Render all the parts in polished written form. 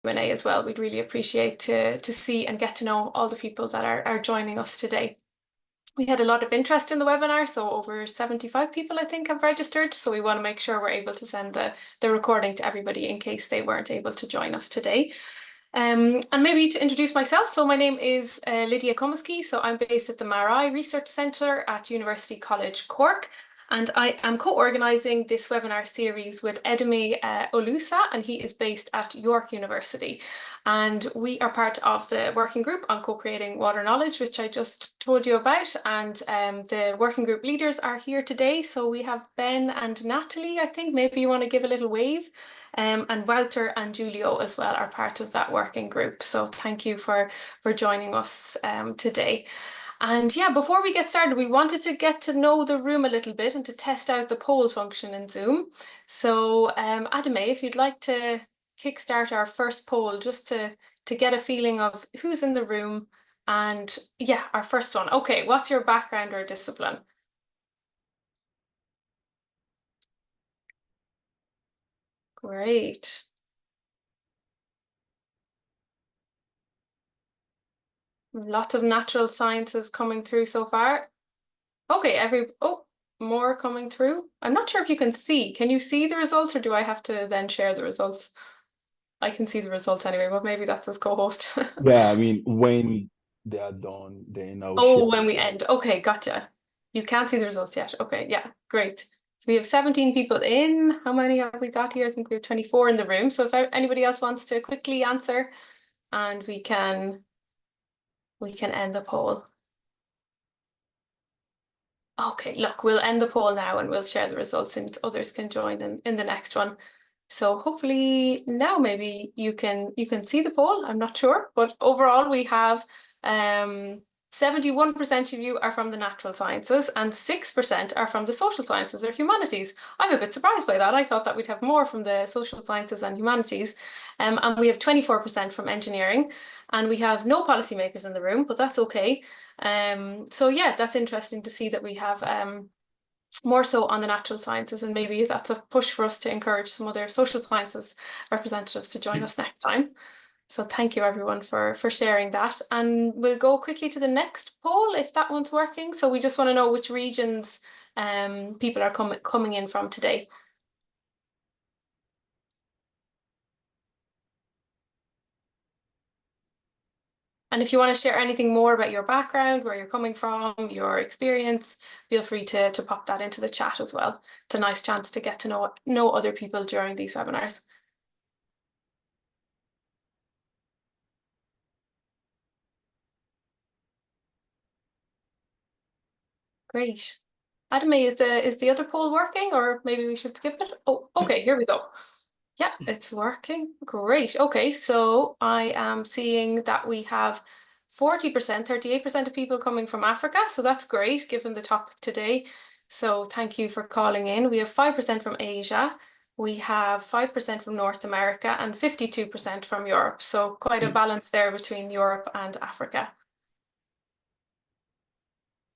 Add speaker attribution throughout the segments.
Speaker 1: Q&A as well. We'd really appreciate to see and get to know all the people that are joining us today. We had a lot of interest in the webinar, so over 75 people, I think, have registered. So we want to make sure we're able to send the recording to everybody in case they weren't able to join us today. And maybe to introduce myself, so my name is Lydia Comiskey, so I'm based at the Marai Research Centre at University College Cork, and I am co-organising this webinar series with Edeme Olusa, and he is based at York University. And we are part of the working group on co-creating water knowledge, which I just told you about. And the working group leaders are here today. So we have Ben and Natalie, I think. Maybe you want to give a little wave. And Wouter and Julio as well are part of that working group. So thank you for joining us today. And yeah, before we get started, we wanted to get to know the room a little bit and to test out the poll function in Zoom. So Adame, if you'd like to kickstart our first poll just to get a feeling of who's in the room. And yeah, our first one. Okay, what's your background or discipline? Great. Lots of natural sciences coming through so far. Okay, more coming through. I'm not sure if you can see. Can you see the results or do I have to then share the results? I can see the results anyway, but maybe that's as co-host.
Speaker 2: Yeah, I mean, when they are done, then I'll share.
Speaker 1: Oh, when we end. Okay, gotcha. You can't see the results yet. Okay, yeah, great. So we have 17 people in. How many have we got here? I think we have 24 in the room. So if anybody else wants to quickly answer, and we can end the poll. Okay, look, we'll end the poll now and we'll share the results and others can join in the next one. So hopefully now maybe you can see the poll. I'm not sure, but overall we have 71% of you are from the natural sciences and 6% are from the social sciences or humanities. I'm a bit surprised by that. I thought that we'd have more from the social sciences and humanities. And we have 24% from engineering, and we have no policymakers in the room, but that's okay. So yeah, that's interesting to see that we have more so on the natural sciences, and maybe that's a push for us to encourage some other social sciences representatives to join us next time. So thank you everyone for sharing that. And we'll go quickly to the next poll if that one's working. So we just want to know which regions people are coming in from today. And if you want to share anything more about your background, where you're coming from, your experience, feel free to pop that into the chat as well. It's a nice chance to get to know other people during these webinars. Great. Adame, is the other poll working, or maybe we should skip it? Oh, okay, here we go. Yeah, it's working. Great. Okay, so I am seeing that we have 40%, 38% of people coming from Africa. So that's great given the topic today. So thank you for calling in. We have 5% from Asia. We have 5% from North America and 52% from Europe. So quite a balance there between Europe and Africa.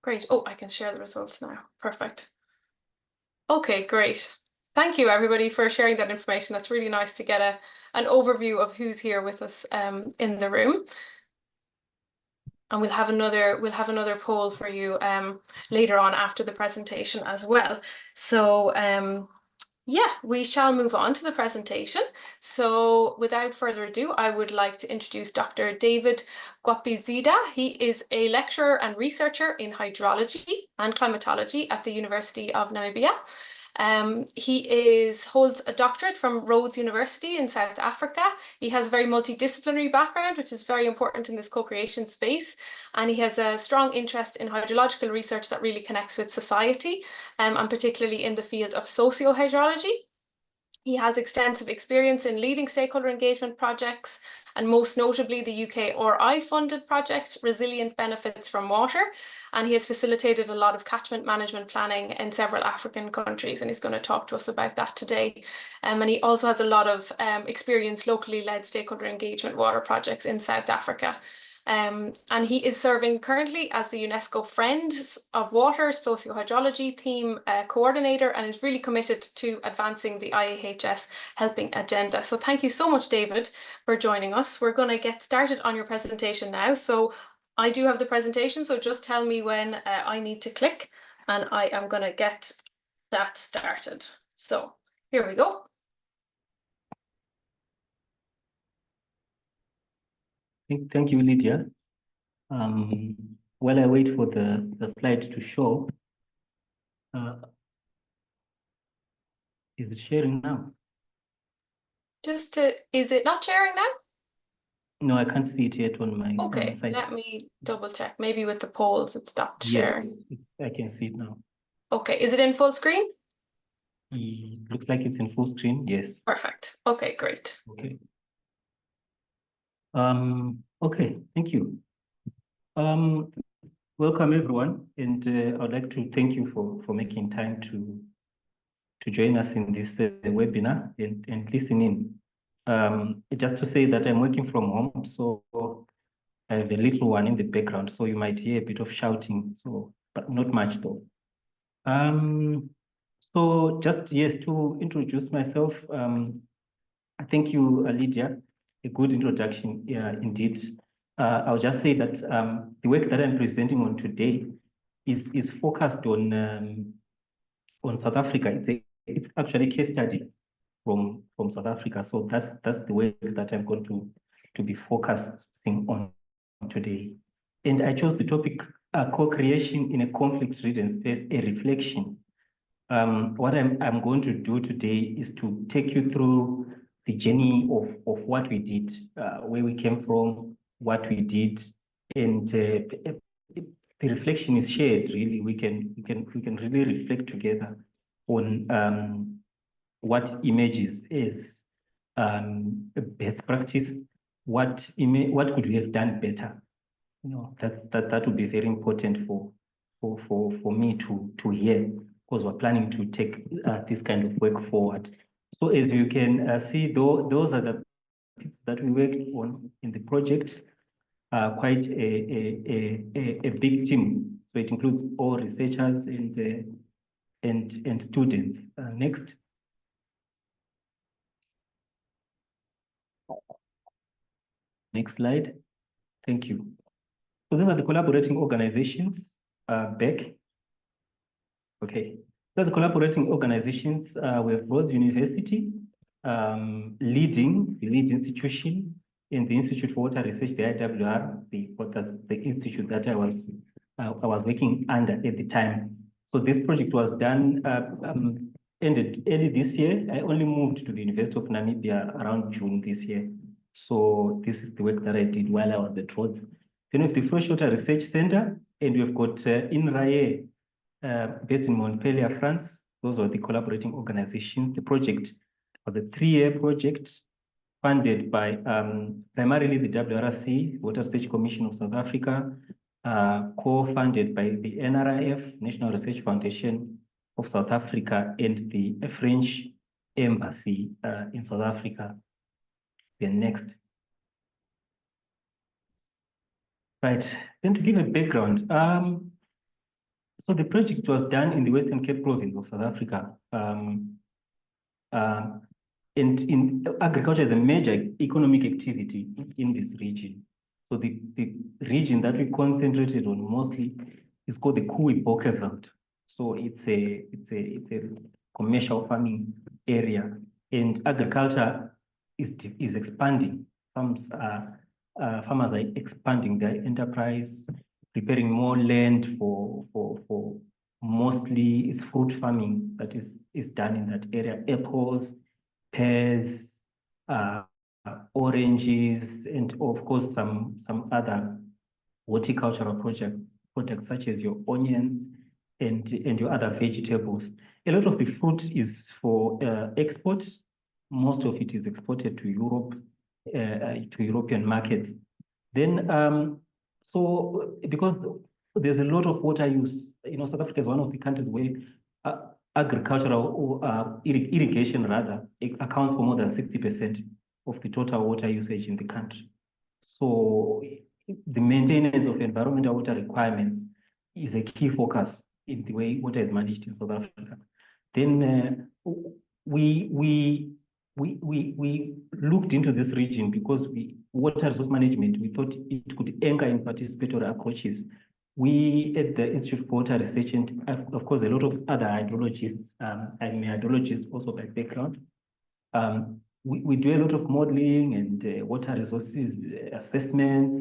Speaker 1: Great. Oh, I can share the results now. Perfect. Okay, great. Thank you everybody for sharing that information. That's really nice to get an overview of who's here with us in the room. And we'll have another poll for you later on after the presentation as well. So yeah, we shall move on to the presentation. So without further ado, I would like to introduce Dr. David Gwapedza. He is a lecturer and researcher in hydrology and climatology at the University of Namibia. He holds a doctorate from Rhodes University in South Africa. He has a very multidisciplinary background, which is very important in this co-creation space. And he has a strong interest in hydrological research that really connects with society, and particularly in the field of socio-hydrology. He has extensive experience in leading stakeholder engagement projects, and most notably the UK RI-funded project, Resilient Benefits from Water. And he has facilitated a lot of catchment management planning in several African countries, and he's going to talk to us about that today. And he also has a lot of experience locally led stakeholder engagement water projects in South Africa. And he is serving currently as the UNESCO Friends of Water Socio-Hydrology Team Coordinator, and is really committed to advancing the IAHS helping agenda. So thank you so much, David, for joining us. We're going to get started on your presentation now. So I do have the presentation, so just tell me when I need to click, and I am going to get that started. So here we go.
Speaker 3: Thank you, Lydia. While I wait for the slide to show, is it sharing now?
Speaker 1: Is it not sharing now?
Speaker 3: No, I can't see it yet on my
Speaker 1: Okay,
Speaker 3: side.
Speaker 1: let me double check. Maybe with the polls it stopped sharing.
Speaker 3: Yes, I can see it now.
Speaker 1: Okay, is it in full screen?
Speaker 3: It looks like it's in full screen, yes.
Speaker 1: Perfect. Okay, great.
Speaker 3: Okay. Okay, thank you. Welcome everyone, and I'd like to thank you for making time to join us in this webinar and listen in. Just to say that I'm working from home, so I have a little one in the background, so you might hear a bit of shouting, but not much though. So just, yes, to introduce myself, thank you, Lydia. A good introduction, indeed. I'll just say that the work that I'm presenting on today is focused on South Africa. It's actually a case study from South Africa. So that's the work that I'm going to be focusing on today. And I chose the topic co-creation in a conflict-ridden space, a reflection. What I'm going to do today is to take you through the journey of what we did, where we came from, what we did, and the reflection is shared. Really, we can really reflect together on what emerges is best practice. What could we have done better? You know, that would be very important for me to hear, because we're planning to take this kind of work forward. So as you can see, those are the people that we worked on in the project. Quite a big team. So it includes all researchers and students. Next. Next slide. Thank you. So these are the collaborating organizations back. Okay. So the collaborating organizations, we have Rhodes University, the lead institution in the Institute for Water Research, the IWR, the institute that I was working under at the time. So this project was done, ended early this year. I only moved to the University of Namibia around June this year. So this is the work that I did while I was at Rhodes. Then we have the Freshwater Research Center, and we've got INRAE, based in Montpellier, France. Those were the collaborating organizations. The project was a 3-year project funded by primarily the WRC, Water Research Commission of South Africa, co-funded by the NRIF, National Research Foundation of South Africa, and the French Embassy in South Africa. Then next. Right, then to give a background, so the project was done in the Western Cape Province of South Africa. And in agriculture is a major economic activity in this region. So the region that we concentrated on mostly is called the Gwapedza. So it's a commercial farming area, and agriculture is expanding. Farmers are expanding their enterprise, preparing more land for mostly it's fruit farming that is done in that area. Apples, pears, oranges, and of course some other horticultural products such as your onions and your other vegetables. A lot of the fruit is for export. Most of it is exported to Europe, to European markets. Then, so because there's a lot of water use, you know, South Africa is one of the countries where agricultural or irrigation rather accounts for more than 60% of the total water usage in the country. So the maintenance of environmental water requirements is a key focus in the way water is managed in South Africa. Then we looked into this region because water resource management, we thought it could anchor in participatory approaches. We at the Institute for Water Research, and of course a lot of other hydrologists, I'm a hydrologist also by background, we do a lot of modeling and water resources assessments,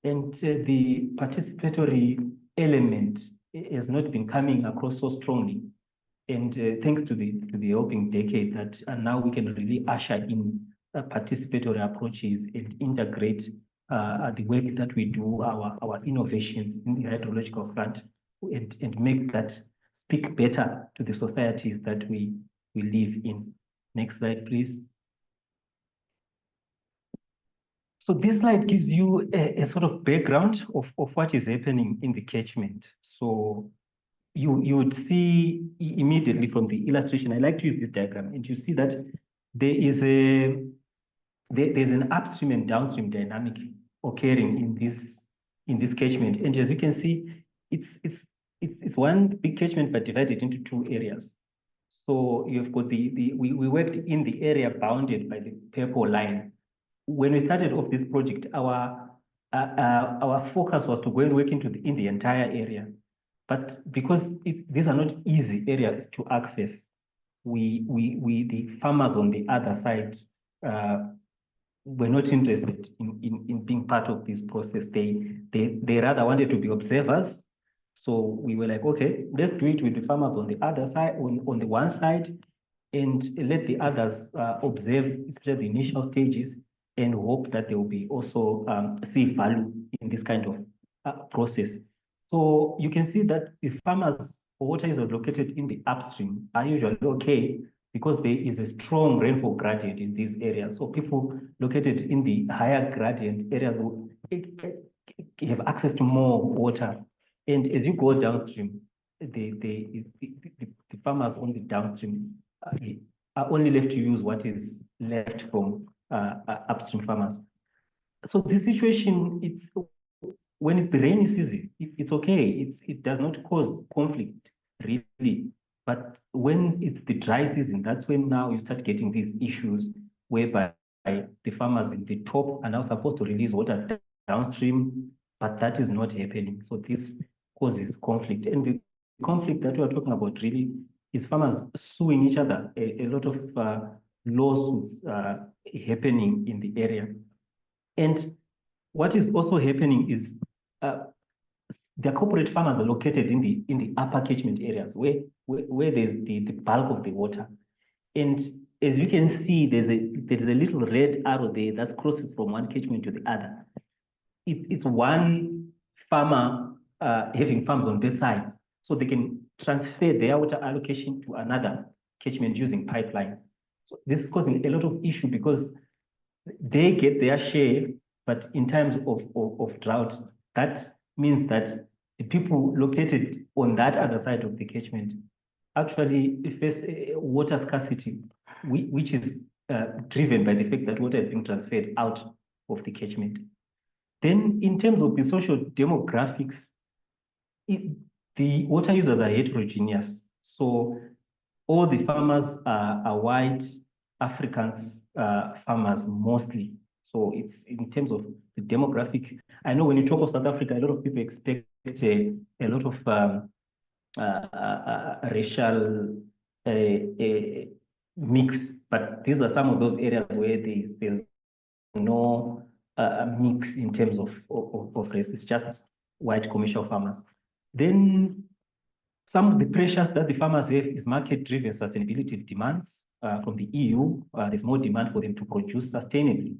Speaker 3: and the participatory element has not been coming across so strongly. And thanks to the helping decade that now we can really usher in participatory approaches and integrate the work that we do, our innovations in the hydrological front, and make that speak better to the societies that we live in. Next slide, please. So this slide gives you a sort of background of what is happening in the catchment. So you would see immediately from the illustration, I like to use this diagram, and you see that there is there's an upstream and downstream dynamic occurring in this catchment. And as you can see, it's one big catchment but divided into two areas. So you've got we worked in the area bounded by the purple line. When we started off this project, our focus was to go and work in the entire area. But because these are not easy areas to access, the farmers on the other side were not interested in being part of this process. They rather wanted to be observers. So we were like, okay, let's do it with the farmers on the other side, on the one side, and let the others observe, especially the initial stages, and hope that they will be also see value in this kind of process. So you can see that the farmers or water users located in the upstream are usually okay because there is a strong rainfall gradient in these areas. So people located in the higher gradient areas will have access to more water. And as you go downstream, the farmers on the downstream are only left to use what is left from upstream farmers. So this situation, when it's the rainy season, it's okay. It does not cause conflict, really. But when it's the dry season, that's when now you start getting these issues whereby the farmers in the top are now supposed to release water downstream, but that is not happening. So this causes conflict. And the conflict that we're talking about really is farmers suing each other. A lot of lawsuits happening in the area. And what is also happening is the corporate farmers are located in the upper catchment areas where there's the bulk of the water. And as you can see, there's a little red arrow there that crosses from one catchment to the other. It's one farmer having farms on both sides, so they can transfer their water allocation to another catchment using pipelines. So this is causing a lot of issue because they get their share, but in times of drought, that means that the people located on that other side of the catchment actually face water scarcity, which is driven by the fact that water is being transferred out of the catchment. Then in terms of the social demographics, the water users are heterogeneous. So all the farmers are white Africans farmers mostly. So it's in terms of the demographic. I know when you talk of South Africa, a lot of people expect a lot of racial mix, but these are some of those areas where there's no mix in terms of race. It's just white commercial farmers. Then some of the pressures that the farmers have is market-driven sustainability demands from the EU. There's more demand for them to produce sustainably.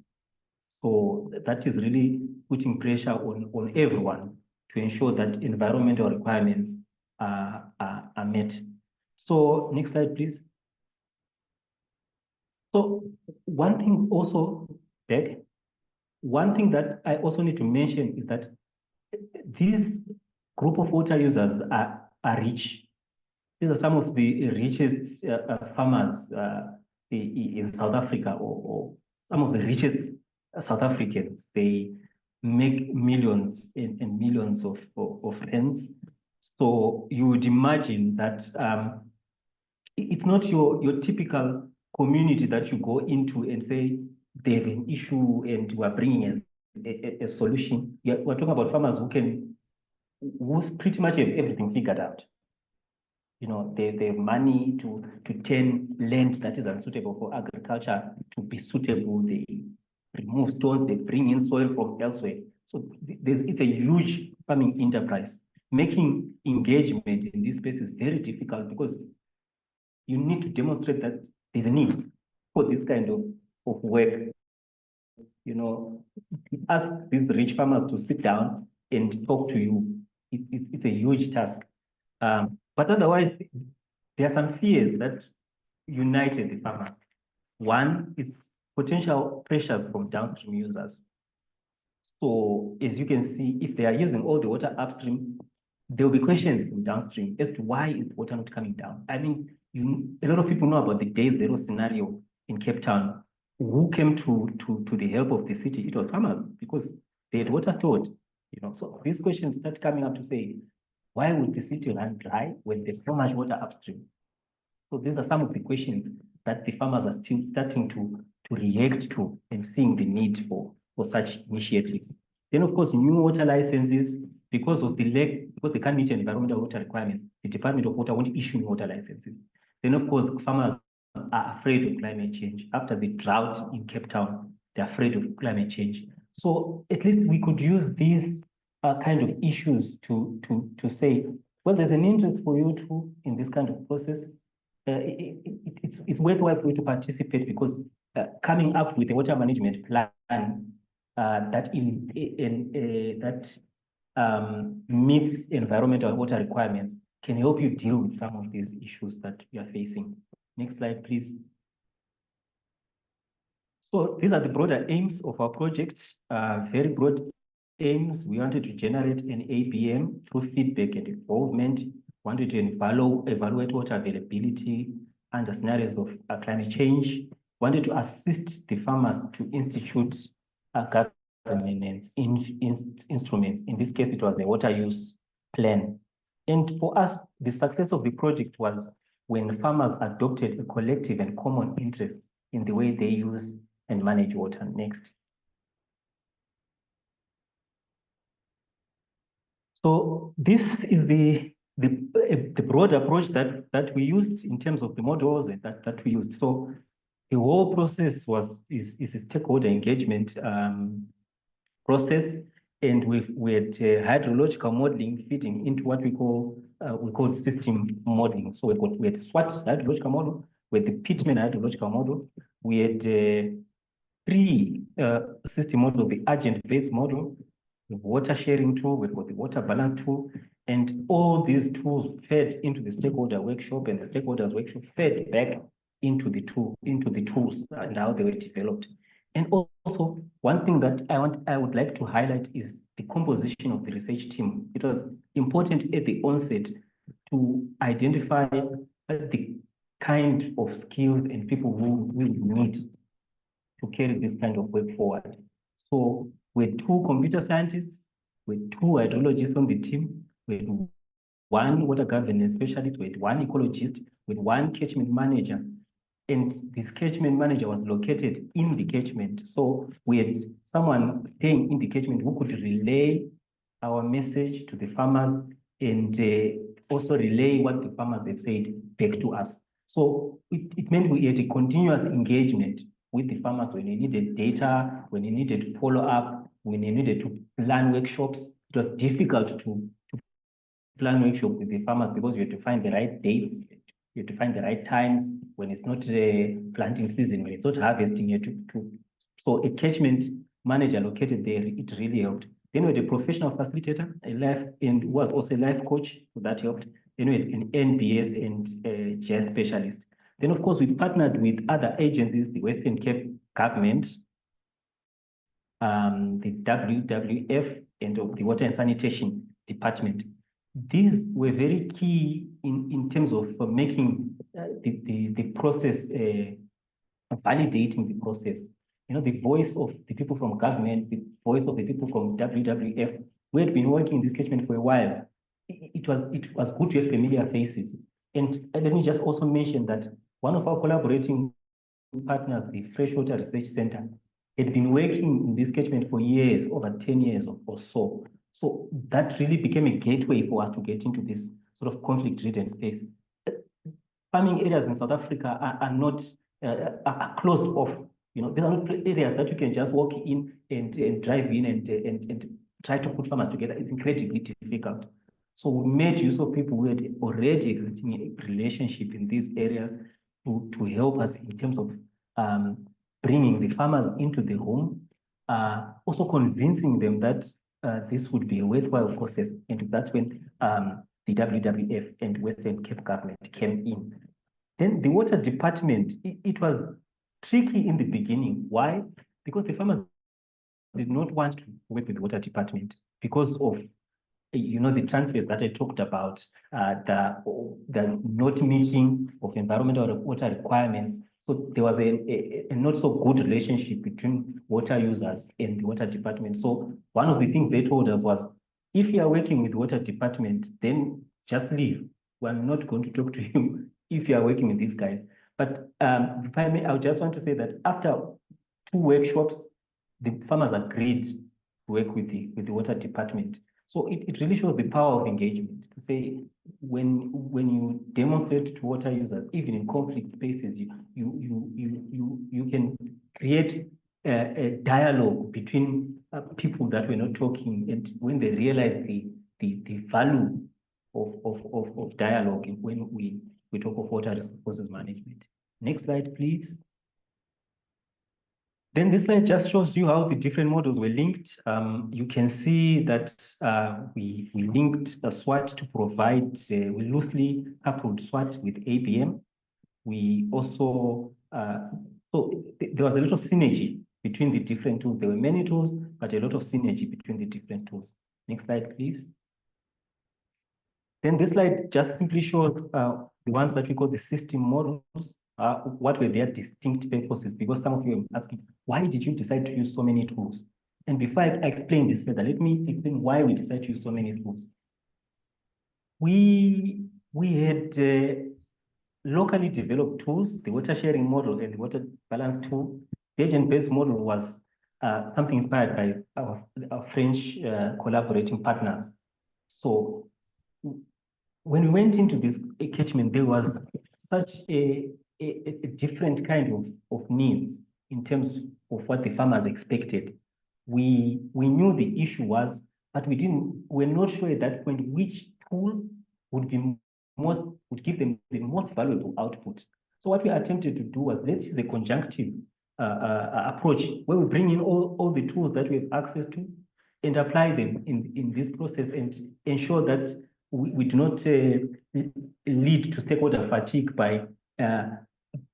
Speaker 3: So that is really putting pressure on everyone to ensure that environmental requirements are met. So next slide, please. So one thing also, Beck, one thing that I also need to mention is that this group of water users are rich. These are some of the richest farmers in South Africa, or some of the richest South Africans. They make millions and millions of rands. So you would imagine that it's not your typical community that you go into and say they have an issue and you are bringing a solution. Yeah, we're talking about farmers who pretty much have everything figured out. You know, they have money to turn land that is unsuitable for agriculture to be suitable. They remove stones, they bring in soil from elsewhere. So it's a huge farming enterprise. Making engagement in this space is very difficult because you need to demonstrate that there's a need for this kind of work. You know, ask these rich farmers to sit down and talk to you. It's a huge task. But otherwise, there are some fears that united the farmer. One is potential pressures from downstream users. So as you can see, if they are using all the water upstream, there will be questions from downstream as to why is water not coming down. I mean, a lot of people know about the day zero scenario in Cape Town. Who came to the help of the city? It was farmers because they had water stored. You know, so these questions start coming up to say, why would the city run dry when there's so much water upstream? So these are some of the questions that the farmers are still starting to react to and seeing the need for such initiatives. Then, of course, new water licenses, because they can't meet environmental water requirements, the Department of Water won't issue new water licenses. Then, of course, farmers are afraid of climate change. After the drought in Cape Town, they're afraid of climate change. So at least we could use these kind of issues to say, well, there's an interest for you too in this kind of process. It's worthwhile for you to participate because coming up with a water management plan that meets environmental water requirements can help you deal with some of these issues that you are facing. Next slide, please. So these are the broader aims of our project, very broad aims. We wanted to generate an ABM through feedback and involvement. Wanted to evaluate water availability under scenarios of climate change. Wanted to assist the farmers to institute governance instruments. In this case, it was a water use plan. And for us, the success of the project was when farmers adopted a collective and common interest in the way they use and manage water. Next. So this is the broad approach that we used in terms of the models that we used. So the whole process is a stakeholder engagement process, and we had hydrological modeling feeding into what we call system modeling. So we had SWOT hydrological model, we had the Pittman hydrological model, we had three system model: the agent-based model, the water sharing tool, we've got the water balance tool, and all these tools fed into the stakeholder workshop, and the stakeholders workshop fed back into the tools and how they were developed. And also, one thing that I would like to highlight is the composition of the research team. It was important at the onset to identify the kind of skills and people who we need to carry this kind of work forward. So with 2 computer scientists, with 2 hydrologists on the team, with 1 water governance specialist, with 1 ecologist, with 1 catchment manager. And this catchment manager was located in the catchment. So we had someone staying in the catchment who could relay our message to the farmers and also relay what the farmers have said back to us. So it meant we had a continuous engagement with the farmers when they needed data, when they needed follow-up, when they needed to plan workshops. It was difficult to plan workshops with the farmers because you had to find the right dates, you have to find the right times when it's not planting season, when it's not harvesting. You have to so a catchment manager located there, it really helped. Then we had a professional facilitator, and was also a life coach, so that helped. Then we had an NBS and JAS specialist. Then, of course, we partnered with other agencies, the Western Cape government, the WWF, and the Water and Sanitation Department. These were very key in terms of making the process, validating the process. You know, the voice of the people from government, the voice of the people from WWF. We had been working in this catchment for a while. It was good to have familiar faces. And let me just also mention that one of our collaborating partners, the Freshwater Research Center, had been working in this catchment for years, over 10 years or so. So that really became a gateway for us to get into this sort of conflict-ridden space. Farming areas in South Africa are not are closed off. You know, these are not areas that you can just walk in and drive in and try to put farmers together. It's incredibly difficult. So we made use of people who had already existing relationship in these areas to help us in terms of bringing the farmers into the home, also convincing them that this would be a worthwhile process. And that's when the WWF and Western Cape government came in. Then the water department, it was tricky in the beginning. Why? Because the farmers did not want to work with the water department because of, you know, the transfers that I talked about, the not meeting of environmental water requirements. So there was a not so good relationship between water users and the water department. So one of the things they told us was, if you are working with the water department, then just leave. We're not going to talk to you if you are working with these guys. But if I may, I just want to say that after 2 workshops, the farmers agreed to work with the water department. So it really shows the power of engagement. To say, when you demonstrate to water users, even in conflict spaces, you can create a dialogue between people that were not talking, and when they realize the value of dialogue when we talk of water resources management. Next slide, please. Then this slide just shows you how the different models were linked. You can see that we linked a SWOT to provide, we loosely coupled SWOT with ABM. We also, so there was a lot of synergy between the different tools. There were many tools, but a lot of synergy between the different tools. Next slide, please. Then this slide just simply shows the ones that we call the system models. What were their distinct purposes? Because some of you are asking, why did you decide to use so many tools? And before I explain this further, let me explain why we decided to use so many tools. We had locally developed tools, the water sharing model and the water balance tool. The agent-based model was something inspired by our French collaborating partners. So when we went into this catchment, there was such a different kind of needs in terms of what the farmers expected. We knew the issue was, but we're not sure at that point which tool would give them the most valuable output. So what we attempted to do was, let's use a conjunctive approach where we bring in all the tools that we have access to and apply them in this process and ensure that we do not lead to stakeholder fatigue by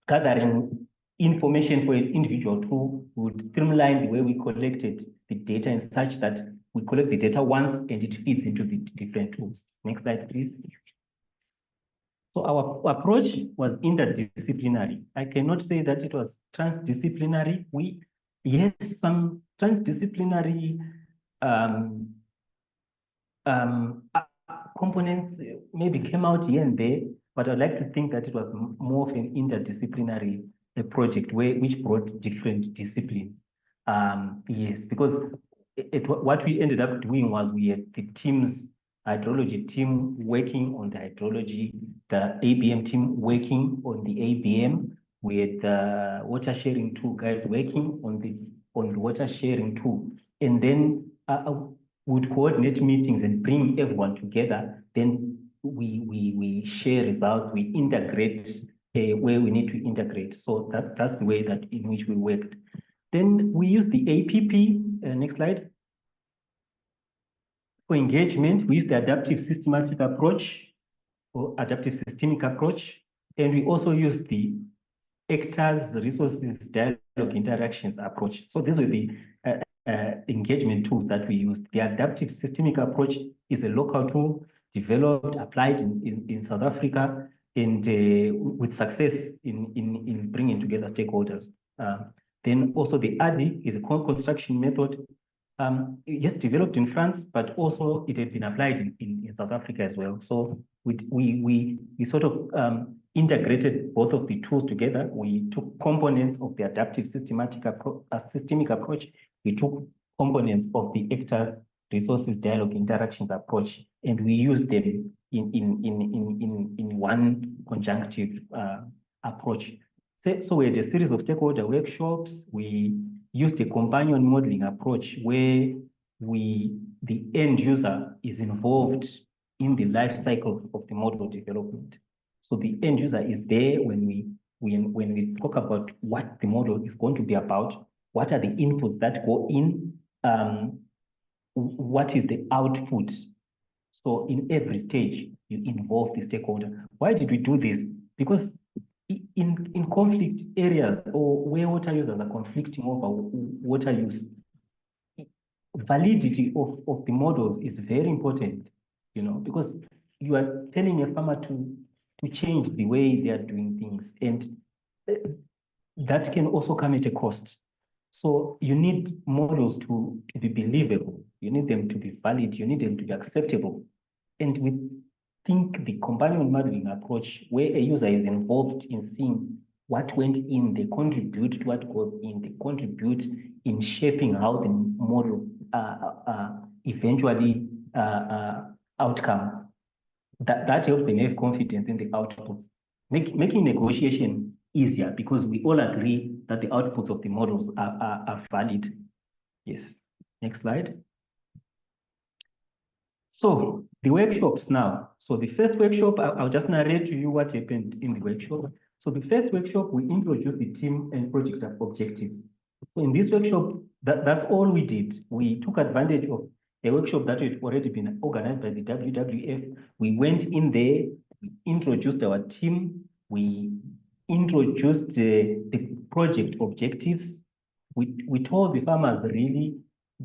Speaker 3: gathering information for an individual tool. We would streamline the way we collected the data in such that we collect the data once and it feeds into the different tools. Next slide, please. So our approach was interdisciplinary. I cannot say that it was transdisciplinary. Yes, some transdisciplinary components maybe came out here and there, but I'd like to think that it was more of an interdisciplinary project which brought different disciplines. Yes, because what we ended up doing was we had the team's hydrology team working on the hydrology, the ABM team working on the ABM, we had the water sharing tool guys working on the water sharing tool, and then would coordinate meetings and bring everyone together. Then we share results, we integrate where we need to integrate. So that's the way that in which we worked. Then we use the APP, next slide. For engagement, we use the adaptive systematic approach or adaptive systemic approach. And we also use the actors, resources, dialogue, interactions approach. So these were the engagement tools that we used. The adaptive systemic approach is a local tool developed, applied in South Africa, and with success in bringing together stakeholders. Then also the ADI is a construction method yes, developed in France, but also it had been applied in South Africa as well. So we sort of integrated both of the tools together. We took components of the adaptive systemic approach. We took components of the actors, resources, dialogue, interactions approach, and we used them in one conjunctive approach. So we had a series of stakeholder workshops. We used a companion modeling approach where the end user is involved in the life cycle of the model development. So the end user is there when we talk about what the model is going to be about, what are the inputs that go in, what is the output. So in every stage, you involve the stakeholder. Why did we do this? Because in conflict areas or where water users are conflicting over water use, validity of the models is very important, you know, because you are telling a farmer to change the way they are doing things, and that can also come at a cost. So you need models to be believable. You need them to be valid. You need them to be acceptable. And we think the companion modeling approach, where a user is involved in seeing what went in, they contribute to what goes in, they contribute in shaping how the model eventually outcome. That helps them have confidence in the outputs, making negotiation easier because we all agree that the outputs of the models are valid. Yes, next slide. So the workshops now. So the first workshop, I'll just narrate to you what happened in the workshop. So the first workshop, we introduced the team and project objectives. So in this workshop, that's all we did. We took advantage of a workshop that had already been organized by the WWF. We went in there, we introduced our team, we introduced the project objectives. We told the farmers really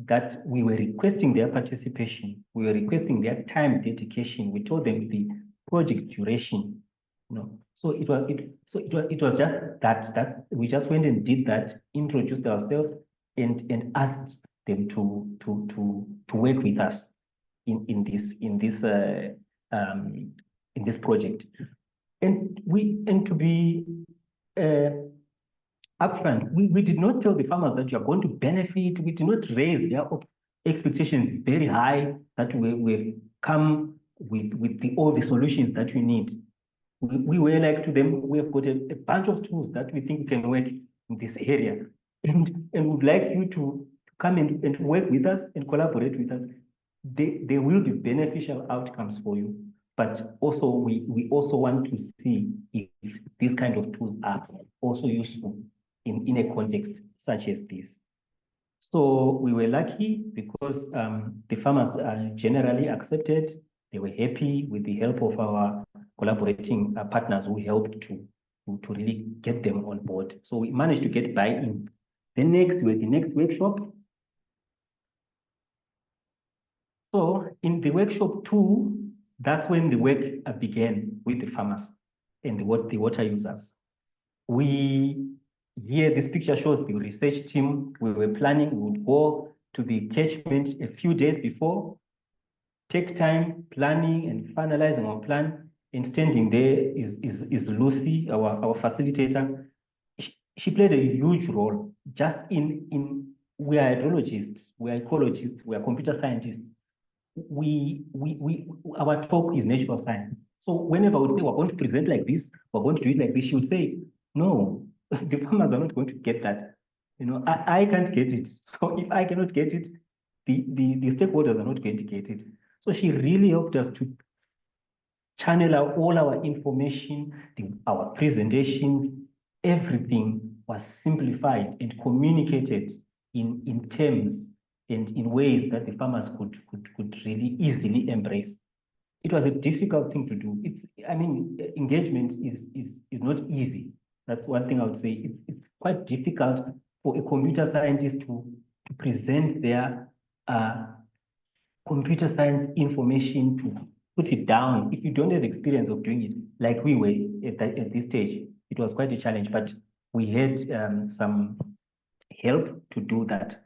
Speaker 3: that we were requesting their participation. We were requesting their time dedication. We told them the project duration. You know, so it was just that we just went and did that, introduced ourselves, and asked them to work with us in this project. And to be upfront, we did not tell the farmers that you are going to benefit. We did not raise their expectations very high that we come with all the solutions that we need. We were like to them, we have got a bunch of tools that we think can work in this area, and would like you to come and work with us and collaborate with us. There will be beneficial outcomes for you, but also we also want to see if these kind of tools are also useful in a context such as this. So we were lucky because the farmers generally accepted. They were happy with the help of our collaborating partners who helped to really get them on board. So we managed to get buy-in. The next workshop. So in the workshop 2, that's when the work began with the farmers and the water users. Here, this picture shows the research team. We were planning, we would go to the catchment a few days before, take time planning and finalizing our plan. And standing there is Lucy, our facilitator. She played a huge role just we are hydrologists, we are ecologists, we are computer scientists. Our talk is natural science. So whenever we say we're going to present like this, we're going to do it like this, she would say, no, the farmers are not going to get that. You know, I can't get it. So if I cannot get it, the stakeholders are not going to get it. So she really helped us to channel all our information, our presentations, everything was simplified and communicated in terms and in ways that the farmers could really easily embrace. It was a difficult thing to do. Engagement is not easy. That's one thing I would say. It's quite difficult for a computer scientist to present their computer science information, to put it down. If you don't have experience of doing it, like we were at this stage, it was quite a challenge, but we had some help to do that.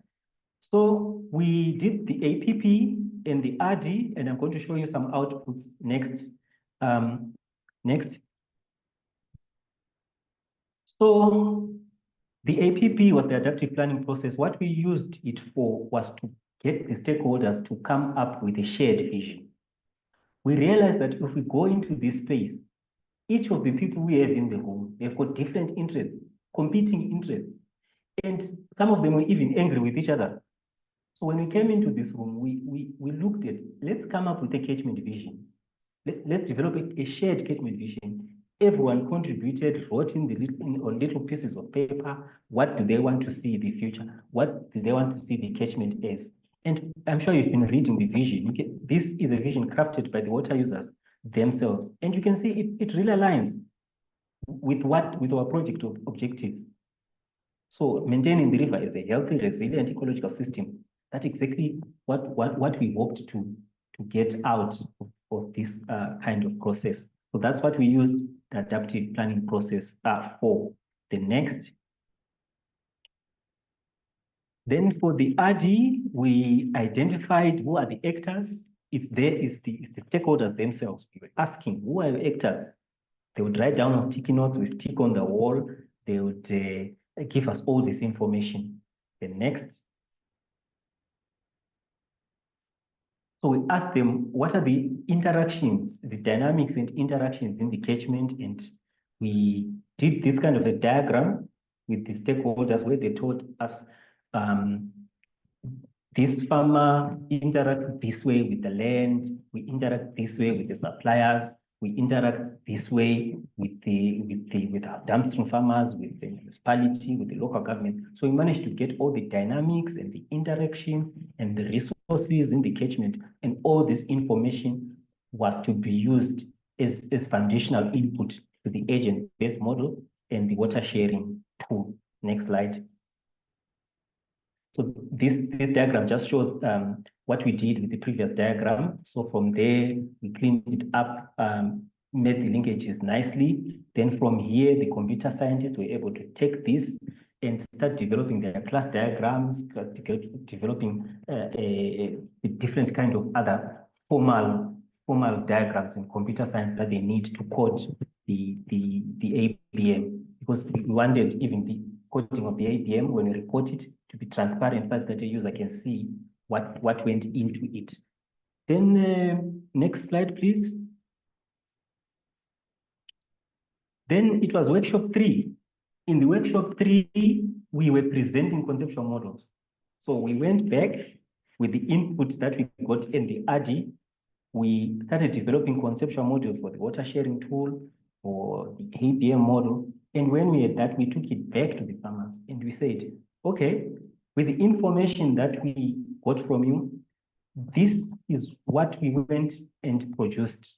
Speaker 3: So we did the APP and the RD, and I'm going to show you some outputs next. Next. So the APP was the adaptive planning process. What we used it for was to get the stakeholders to come up with a shared vision. We realized that if we go into this space, each of the people we have in the room, they've got different interests, competing interests, and some of them were even angry with each other. So when we came into this room, we looked at, let's come up with a catchment vision. Let's develop a shared catchment vision. Everyone contributed, wrote in on little pieces of paper, what do they want to see in the future? What do they want to see the catchment as? And I'm sure you've been reading the vision. This is a vision crafted by the water users themselves. And you can see it really aligns with our project objectives. So maintaining the river as a healthy, resilient ecological system, that's exactly what we hoped to get out of this kind of process. So that's what we used the adaptive planning process for. The next. Then for the RD, we identified who are the actors. It's the stakeholders themselves. We were asking, who are the actors? They would write down on sticky notes, we stick on the wall. They would give us all this information. The next. So we asked them, what are the interactions, the dynamics and interactions in the catchment? And we did this kind of a diagram with the stakeholders where they told us this farmer interacts this way with the land, we interact this way with the suppliers, we interact this way with our downstream farmers, with the municipality, with the local government. So we managed to get all the dynamics and the interactions and the resources in the catchment, and all this information was to be used as foundational input to the agent-based model and the water sharing tool. Next slide. So this diagram just shows what we did with the previous diagram. So from there, we cleaned it up, made the linkages nicely. Then from here, the computer scientists were able to take this and start developing their class diagrams, developing a different kind of other formal diagrams in computer science that they need to code the ABM, because we wanted even the coding of the ABM when we report it to be transparent so that the user can see what went into it. Then next slide, please. Then it was workshop 3. In the workshop 3, we were presenting conceptual models. So we went back with the input that we got in the RD. We started developing conceptual models for the water sharing tool, for the ABM model. And when we had that, we took it back to the farmers and we said, okay, with the information that we got from you, this is what we went and produced.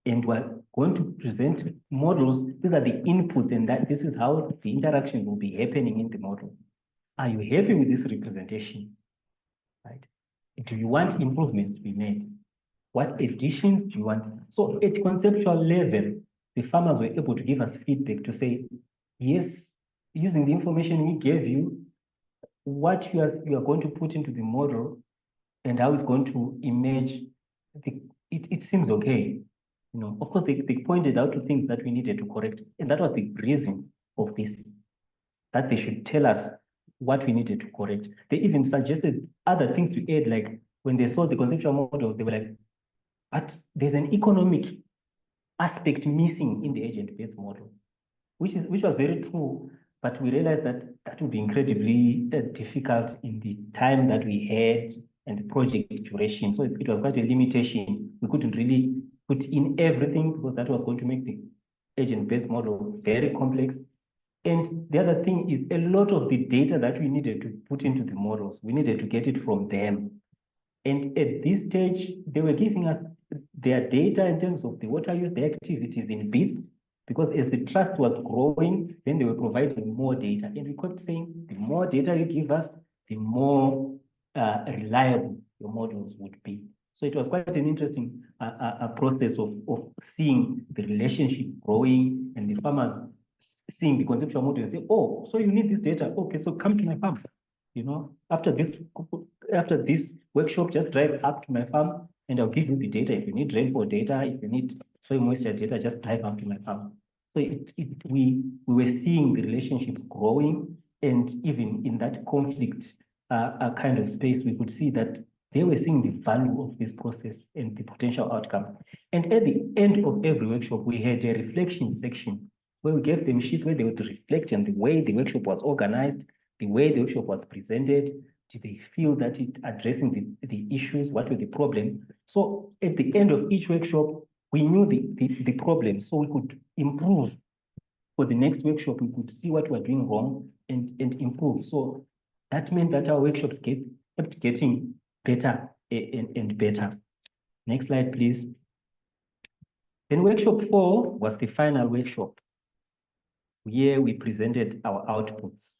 Speaker 3: And we're going to present models. These are the inputs, and that this is how the interaction will be happening in the model. Are you happy with this representation? Right? Do you want improvements to be made? What additions do you want? So at conceptual level, the farmers were able to give us feedback to say, yes, using the information we gave you, what you are going to put into the model and how it's going to emerge, it seems okay. You know, of course, they pointed out to things that we needed to correct. And that was the reason of this, that they should tell us what we needed to correct. They even suggested other things to add, like when they saw the conceptual model, they were like, but there's an economic aspect missing in the agent-based model, which was very true, but we realized that would be incredibly difficult in the time that we had and the project duration. So it was quite a limitation. We couldn't really put in everything because that was going to make the agent-based model very complex. And the other thing is a lot of the data that we needed to put into the models, we needed to get it from them. And at this stage, they were giving us their data in terms of the water use, the activities in bits, because as the trust was growing, then they were providing more data. And we kept saying, the more data you give us, the more reliable your models would be. So it was quite an interesting process of seeing the relationship growing and the farmers seeing the conceptual model and say, oh, so you need this data. Okay, so come to my farm. You know, after this workshop, just drive up to my farm and I'll give you the data. If you need rainfall data, if you need soil moisture data, just drive up to my farm. So we were seeing the relationships growing, and even in that conflict kind of space, we could see that they were seeing the value of this process and the potential outcomes. And at the end of every workshop, we had a reflection section where we gave them sheets where they would reflect on the way the workshop was organized, the way the workshop was presented. Did they feel that it addressing the issues? What were the problems? So at the end of each workshop, we knew the problem, so we could improve. For the next workshop, we could see what we're doing wrong and improve. So that meant that our workshops kept getting better and better. Next slide, please. Then workshop 4 was the final workshop. Here we presented our outputs.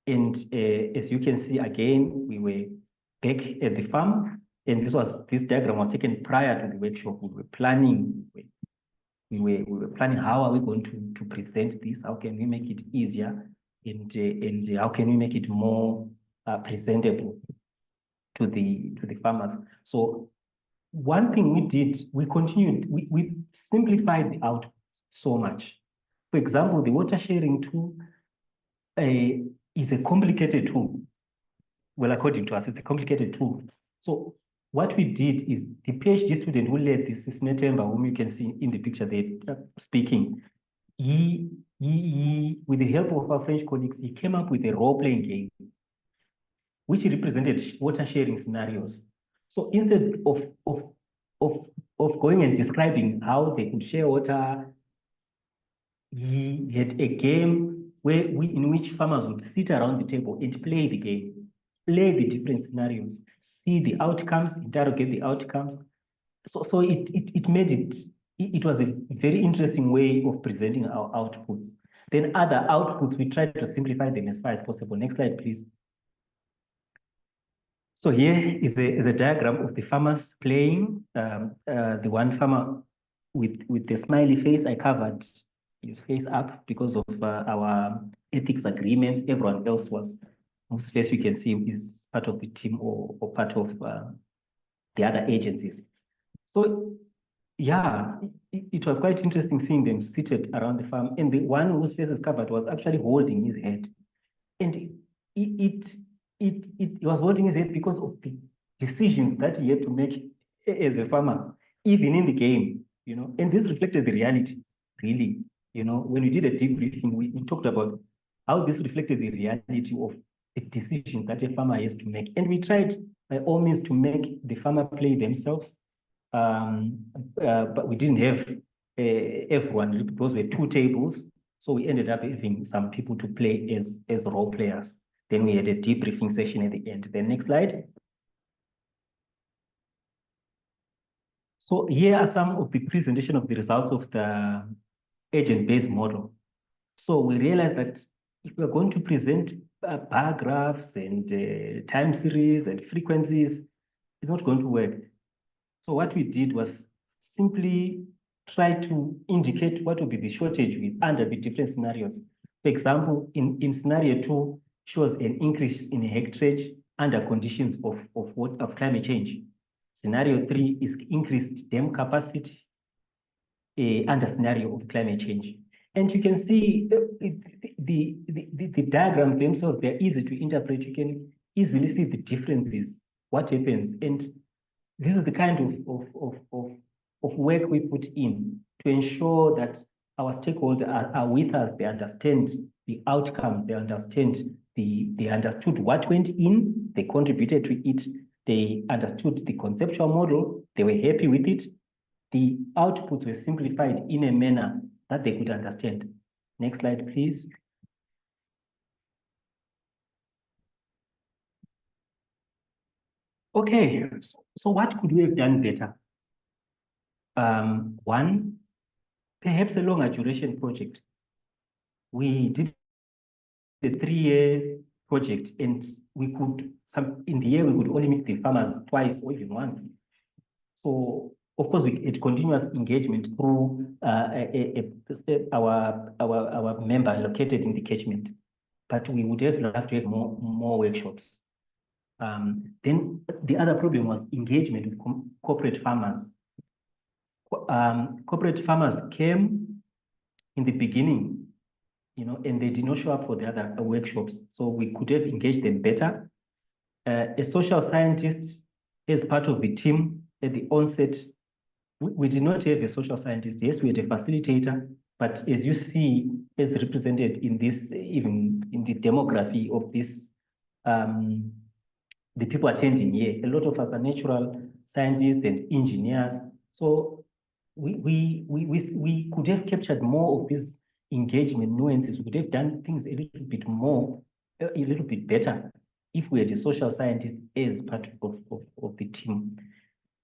Speaker 3: And as you can see, again, we were back at the farm. And this diagram was taken prior to the workshop. We were planning. We were planning how are we going to present this? How can we make it easier? And how can we make it more presentable to the farmers? So one thing we did, we simplified the outputs so much. For example, the water sharing tool is a complicated tool. Well, according to us, it's a complicated tool. So what we did is the PhD student who led this is Netemba, whom you can see in the picture there speaking. He, with the help of our French colleagues, he came up with a role-playing game, which represented water sharing scenarios. So instead of going and describing how they could share water, he had a game in which farmers would sit around the table and play the game, play the different scenarios, see the outcomes, interrogate the outcomes. So it made it was a very interesting way of presenting our outputs. Then other outputs, we tried to simplify them as far as possible. Next slide, please. So here is a diagram of the farmers playing. The one farmer with the smiley face, I covered his face up because of our ethics agreements. Everyone else whose face you can see is part of the team or part of the other agencies. So yeah, it was quite interesting seeing them seated around the farm. And the one whose face is covered was actually holding his head. And it was holding his head because of the decisions that he had to make as a farmer, even in the game, you know. And this reflected the reality, really. You know, when we did a debriefing, we talked about how this reflected the reality of the decisions that a farmer has to make. And we tried by all means to make the farmer play themselves. But we didn't have everyone. Those were 2 tables. So we ended up having some people to play as role players. Then we had a debriefing session at the end. The next slide. So here are some of the presentation of the results of the agent-based model. So we realized that if we're going to present bar graphs and time series and frequencies, it's not going to work. So what we did was simply try to indicate what would be the shortage under the different scenarios. For example, in scenario 2, shows an increase in hectarage under conditions of climate change. Scenario 3 is increased dam capacity under scenario of climate change. And you can see the diagrams themselves, they're easy to interpret. You can easily see the differences, what happens. And this is the kind of work we put in to ensure that our stakeholders are with us. They understand the outcome, they understood what went in, they contributed to it, they understood the conceptual model, they were happy with it. The outputs were simplified in a manner that they could understand. Next slide, please. Okay, so what could we have done better? One, perhaps a longer duration project. We did the 3-year project, and we could, in the year, we could only meet the farmers twice or even once. So, of course, we had continuous engagement through our member located in the catchment. but we would have loved to have more workshops. Then the other problem was engagement with corporate farmers. Corporate farmers came in the beginning, and they did not show up for the other workshops. So we could have engaged them better. A social scientist as part of the team at the onset, we did not have a social scientist. Yes, we had a facilitator, but as you see, as represented in this, even in the demography of this, the people attending here, a lot of us are natural scientists and engineers. So we could have captured more of this engagement nuances. We could have done things a little bit more, a little bit better if we had a social scientist as part of the team.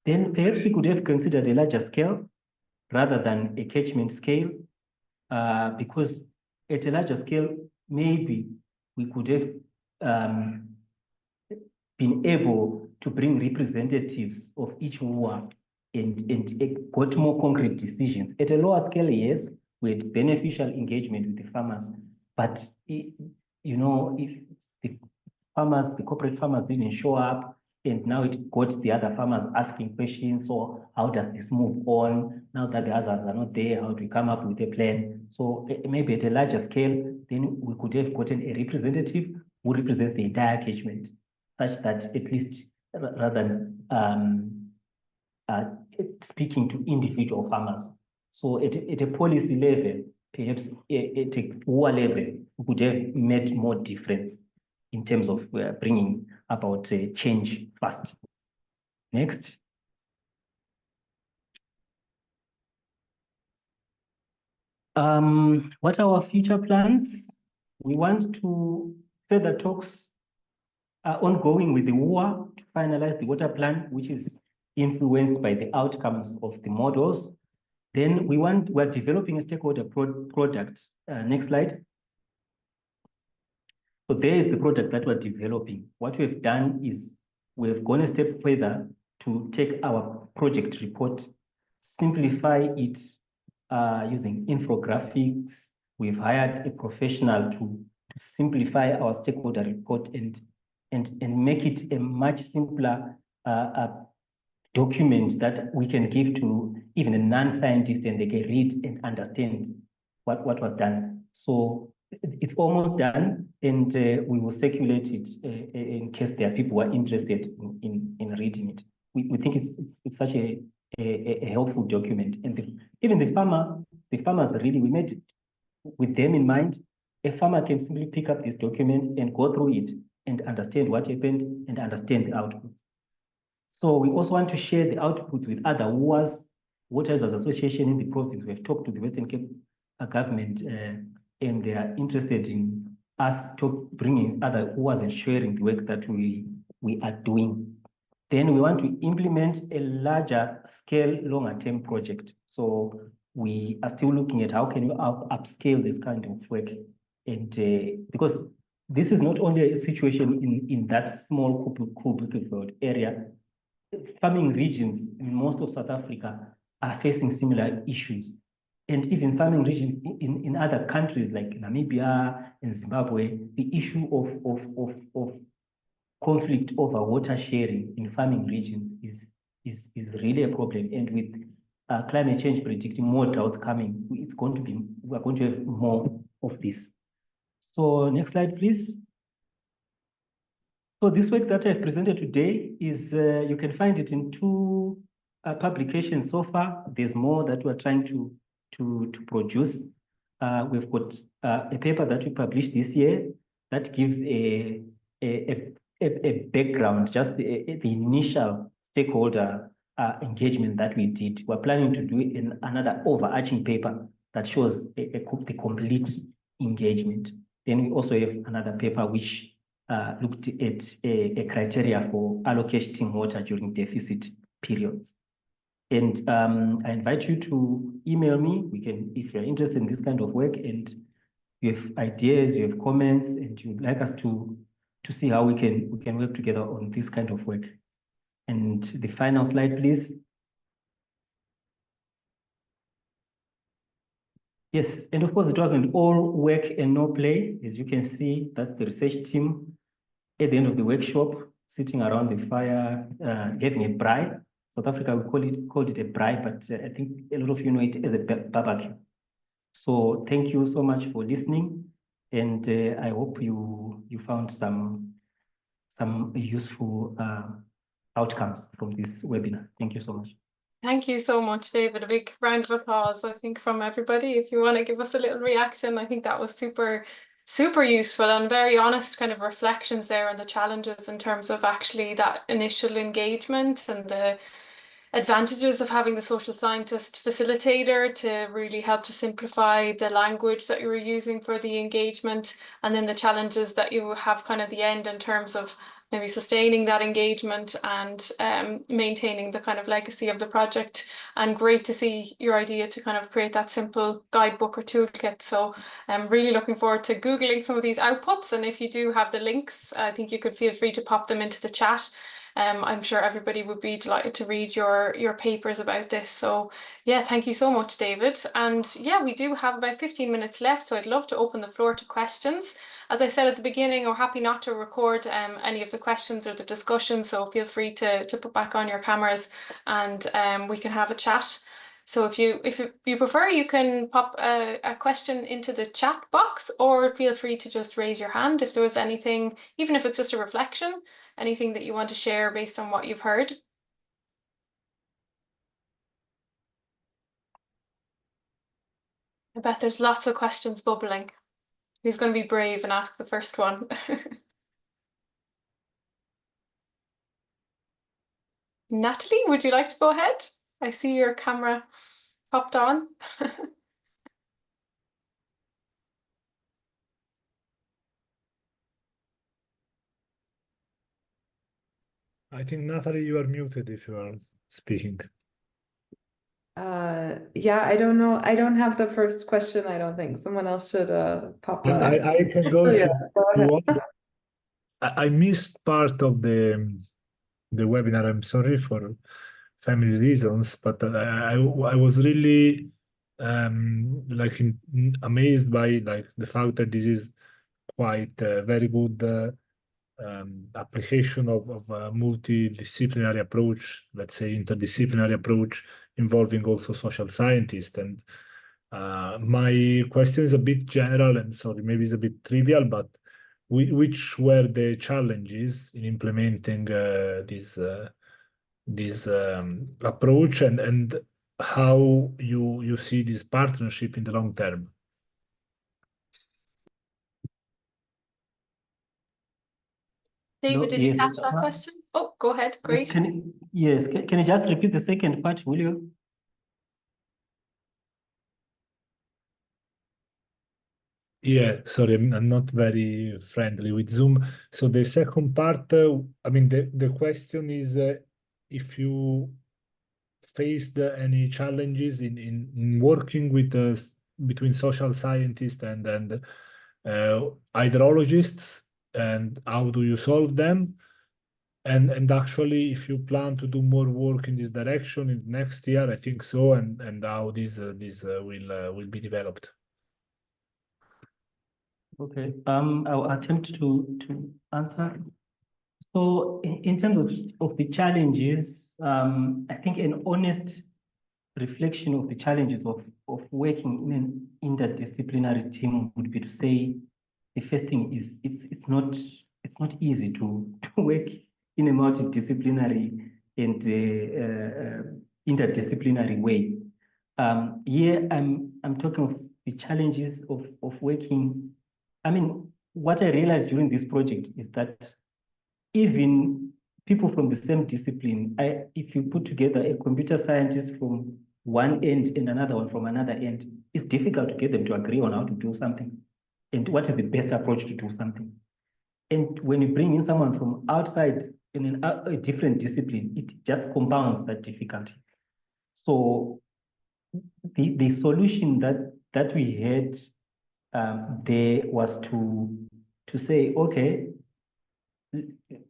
Speaker 3: Then perhaps we could have considered a larger scale rather than a catchment scale, because at a larger scale, maybe we could have been able to bring representatives of each WUA and got more concrete decisions. At a lower scale, yes, we had beneficial engagement with the farmers, but if the corporate farmers didn't show up, and now it got the other farmers asking questions. So how does this move on? Now that the others are not there, how do we come up with a plan? So maybe at a larger scale, then we could have gotten a representative who represents the entire catchment, such that at least rather than speaking to individual farmers. So at a policy level, perhaps at a WUA level, we could have made more difference in terms of bringing about change fast. Next. What are our future plans? We want to further talks ongoing with the WUA to finalize the water plan, which is influenced by the outcomes of the models. Then we're developing a stakeholder product. Next slide. So there is the product that we're developing. What we've done is we've gone a step further to take our project report, simplify it using infographics. We've hired a professional to simplify our stakeholder report and make it a much simpler document that we can give to even a non-scientist, and they can read and understand what was done. So it's almost done, and we will circulate it in case there are people who are interested in reading it. We think it's such a helpful document, and even the farmers really, we made it with them in mind. A farmer can simply pick up this document and go through it and understand what happened and understand the outputs. So we also want to share the outputs with other WUAs, Water Users Association in the province. We have talked to the Western Cape government, and they are interested in us bringing other WUAs and sharing the work that we are doing. Then we want to implement a larger scale, longer term project. So we are still looking at how can we upscale this kind of work. And because this is not only a situation in that small Gwapedza area, farming regions in most of South Africa are facing similar issues. And even farming regions in other countries like Namibia and Zimbabwe, the issue of conflict over water sharing in farming regions is really a problem. And with climate change predicting more droughts coming, we're going to have more of this. So next slide, please. So this work that I've presented today is, you can find it in two publications so far. There's more that we're trying to produce. We've got a paper that we published this year that gives a background, just the initial stakeholder engagement that we did. We're planning to do another overarching paper that shows the complete engagement. Then we also have another paper which looked at a criteria for allocating water during deficit periods. And I invite you to email me. If you're interested in this kind of work and you have ideas, you have comments, and you'd like us to see how we can work together on this kind of work. And the final slide, please. Yes, and of course it wasn't all work and no play. As you can see, that's the research team at the end of the workshop, sitting around the fire, having a braai. South Africa, we called it a braai, but I think a lot of you know it as a barbecue. So thank you so much for listening, and I hope you found some useful outcomes from this webinar. Thank you so much.
Speaker 1: Thank you so much, David. A big round of applause, I think, from everybody. If you want to give us a little reaction, I think that was super, super useful and very honest kind of reflections there on the challenges in terms of actually that initial engagement and the advantages of having the social scientist facilitator to really help to simplify the language that you were using for the engagement, and then the challenges that you have kind of the end in terms of maybe sustaining that engagement and maintaining the kind of legacy of the project. And great to see your idea to kind of create that simple guidebook or toolkit. So I'm really looking forward to Googling some of these outputs. And if you do have the links, I think you could feel free to pop them into the chat. I'm sure everybody would be delighted to read your papers about this. So yeah, thank you so much, David. And yeah, we do have about 15 minutes left, so I'd love to open the floor to questions. As I said at the beginning, we're happy not to record any of the questions or the discussion, so feel free to put back on your cameras and we can have a chat. So if you prefer, you can pop a question into the chat box, or feel free to just raise your hand if there was anything, even if it's just a reflection, anything that you want to share based on what you've heard. I bet there's lots of questions bubbling. Who's going to be brave and ask the first one? Natalie, would you like to go ahead? I see your camera popped on.
Speaker 4: I think, Natalie, you are muted if you are speaking.
Speaker 5: Yeah, I don't know. I don't have the first question, I don't think. Someone else should pop on it.
Speaker 4: I can go if
Speaker 5: Yeah, go
Speaker 4: you
Speaker 5: ahead.
Speaker 4: want. I missed part of the webinar. I'm sorry for family reasons, but I was really like amazed by like the fact that this is quite a very good application of a multidisciplinary approach, let's say interdisciplinary approach involving also social scientists. And my question is a bit general and sorry, maybe it's a bit trivial, but which were the challenges in implementing this approach, and how you see this partnership in the long term?
Speaker 1: David, did you
Speaker 3: Yes.
Speaker 1: catch that question? Oh, go ahead. Great.
Speaker 3: Can you just repeat the second part, will you?
Speaker 4: Yeah, sorry, I'm not very friendly with Zoom. So the second part, I mean, the question is if you faced any challenges in working with between social scientists and hydrologists, and how do you solve them? And actually, if you plan to do more work in this direction in next year, I think so, and how this will be developed.
Speaker 3: Okay. I'll attempt to answer. So in terms of the challenges, I think an honest reflection of the challenges of working in an interdisciplinary team would be to say the first thing is it's not easy to work in a multidisciplinary and interdisciplinary way. Here I'm talking of the challenges of working. I mean, what I realized during this project is that even people from the same discipline, if you put together a computer scientist from one end and another one from another end, it's difficult to get them to agree on how to do something and what is the best approach to do something. And when you bring in someone from outside in a different discipline, it just compounds that difficulty. So the solution that we had there was to say, okay,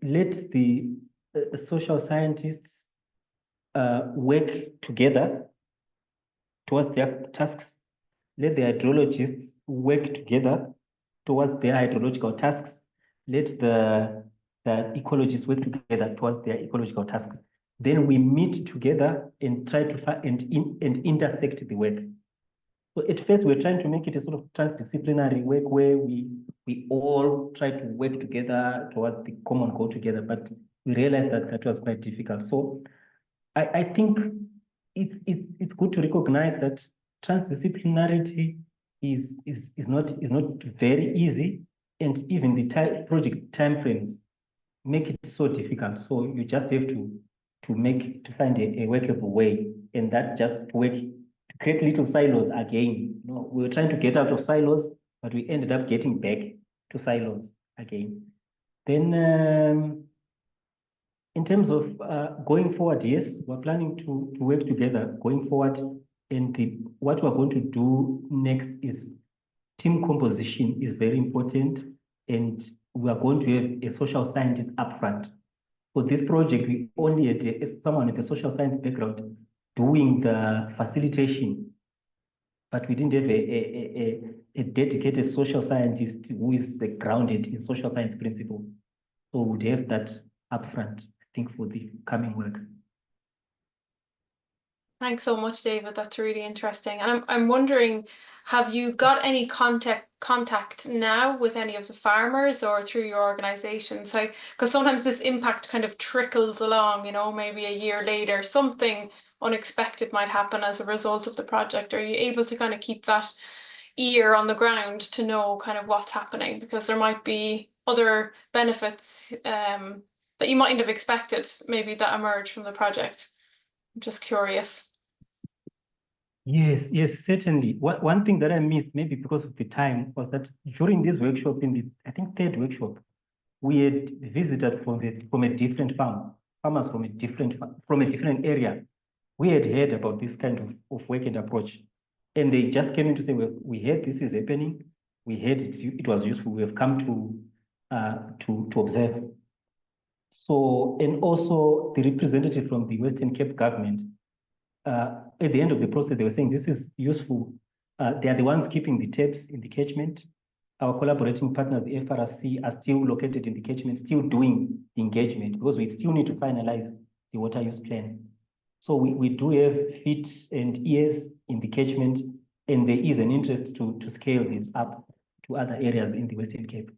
Speaker 3: let the social scientists work together towards their tasks. let the hydrologists work together towards their hydrological tasks. Let the ecologists work together towards their ecological tasks. Then we meet together and try to find and intersect the work. So at first, we're trying to make it a sort of transdisciplinary work where we all try to work together towards the common goal together, but we realized that that was quite difficult. So I think it's good to recognize that transdisciplinarity is not very easy, and even the project timeframes make it so difficult. So you just have to find a workable way, and that just work to create little silos again. You know, we were trying to get out of silos, but we ended up getting back to silos again. Then in terms of going forward, yes, we're planning to work together going forward. And what we're going to do next is team composition is very important. And we are going to have a social scientist upfront. For this project, we only had someone with a social science background doing the facilitation, but we didn't have a dedicated social scientist who is grounded in social science principles. So we'd have that upfront, I think, for the coming work.
Speaker 1: Thanks so much, David. That's really interesting. And I'm wondering, have you got any contact now with any of the farmers or through your organization? So, because sometimes this impact kind of trickles along, you know, maybe a year later, something unexpected might happen as a result of the project. Are you able to kind of keep that ear on the ground to know kind of what's happening? Because there might be other benefits that you mightn't have expected, maybe that emerge from the project. I'm just curious.
Speaker 3: Yes, certainly. One thing that I missed, maybe because of the time, was that during this workshop, in the, I think, third workshop, we had visited from a different farm, farmers from a different area. We had heard about this kind of work and approach, and they just came in to say, well, we heard this is happening. We heard it was useful. We have come to observe. So, and also the representative from the Western Cape government, at the end of the process, they were saying this is useful. They are the ones keeping the tabs in the catchment. Our collaborating partners, the FRC, are still located in the catchment, still doing the engagement, because we still need to finalize the water use plan. So we do have feet and ears in the catchment, and there is an interest to scale this up to other areas in the Western Cape.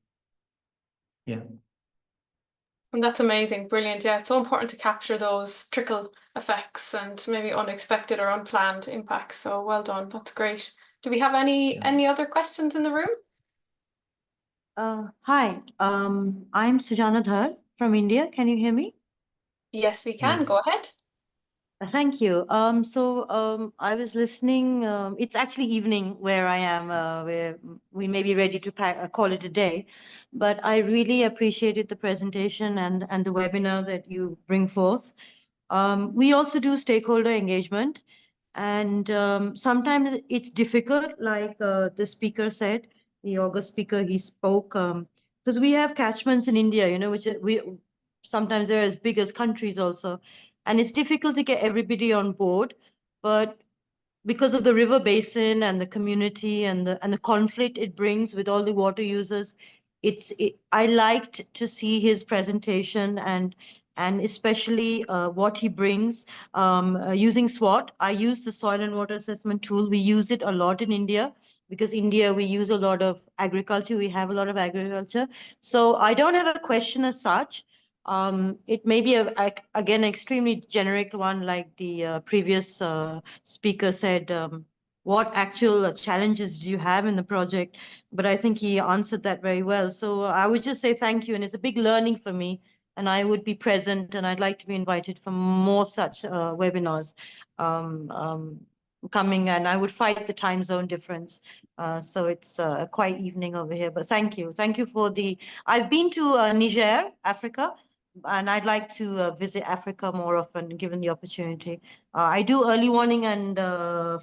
Speaker 3: Yeah.
Speaker 1: And that's amazing, brilliant. Yeah, it's so important to capture those trickle effects and maybe unexpected or unplanned impacts. So well done, that's great. Do we have any other questions in the room?
Speaker 6: Hi, I'm Sujana Dhar from India. Can you hear me?
Speaker 1: Yes, we can.
Speaker 3: Yes.
Speaker 1: Go ahead.
Speaker 6: Thank you. So I was listening. It's actually evening where I am, where we may be ready to call it a day. But I really appreciated the presentation and the webinar that you bring forth. We also do stakeholder engagement, and sometimes it's difficult, like the speaker said, the August speaker, he spoke, because we have catchments in India, you know, which sometimes they're as big as countries also. And it's difficult to get everybody on board, but because of the river basin and the community and the conflict it brings with all the water users, I liked to see his presentation and especially what he brings using SWOT. I use the soil and water assessment tool. We use it a lot in India because India, we use a lot of agriculture. We have a lot of agriculture. So I don't have a question as such. It may be again extremely generic one, like the previous speaker said. What actual challenges do you have in the project? But I think he answered that very well. So I would just say thank you, and it's a big learning for me. And I would be present, and I'd like to be invited for more such webinars coming. And I would fight the time zone difference. So it's a quiet evening over here. But thank you for the. I've been to Niger, Africa. And I'd like to visit Africa more often, given the opportunity. I do early warning and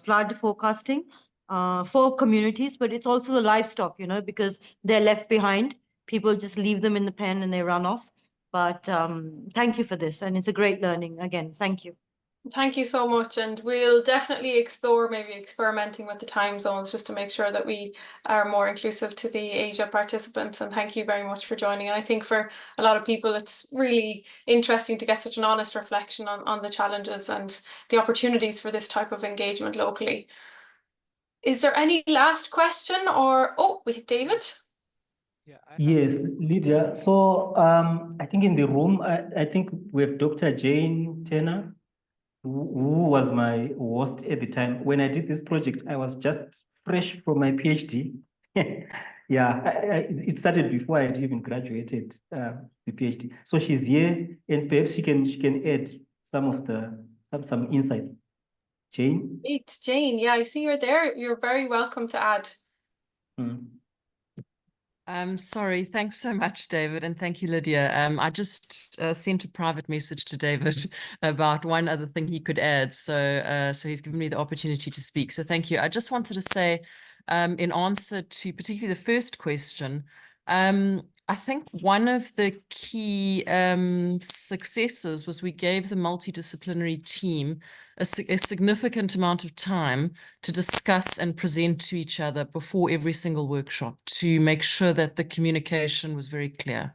Speaker 6: flood forecasting for communities, but it's also the livestock, you know, because they're left behind. People just leave them in the pen and they run off. But thank you for this. And it's a great learning. Again, thank you.
Speaker 1: Thank you so much, and we'll definitely explore maybe experimenting with the time zones just to make sure that we are more inclusive to the Asia participants. And thank you very much for joining. I think for a lot of people, it's really interesting to get such an honest reflection on the challenges and the opportunities for this type of engagement locally. Is there any last question or, oh, we hit David?
Speaker 2: Yeah,
Speaker 3: Yes, Lydia. So I think in the room, I think we have Dr. Jane Turner, who was my host at the time. When I did this project, I was just fresh from my PhD. Yeah, it started before I had even graduated the PhD. So she's here, and perhaps she can add some of the some insights. Jane?
Speaker 1: Great, Jane. Yeah, I see you're there. You're very welcome to add.
Speaker 7: Sorry, thanks so much, David, and thank you, Lydia. I just sent a private message to David about one other thing he could add. So he's given me the opportunity to speak. So thank you. I just wanted to say, in answer to particularly the first question, I think one of the key successes was we gave the multidisciplinary team a significant amount of time to discuss and present to each other before every single workshop to make sure that the communication was very clear.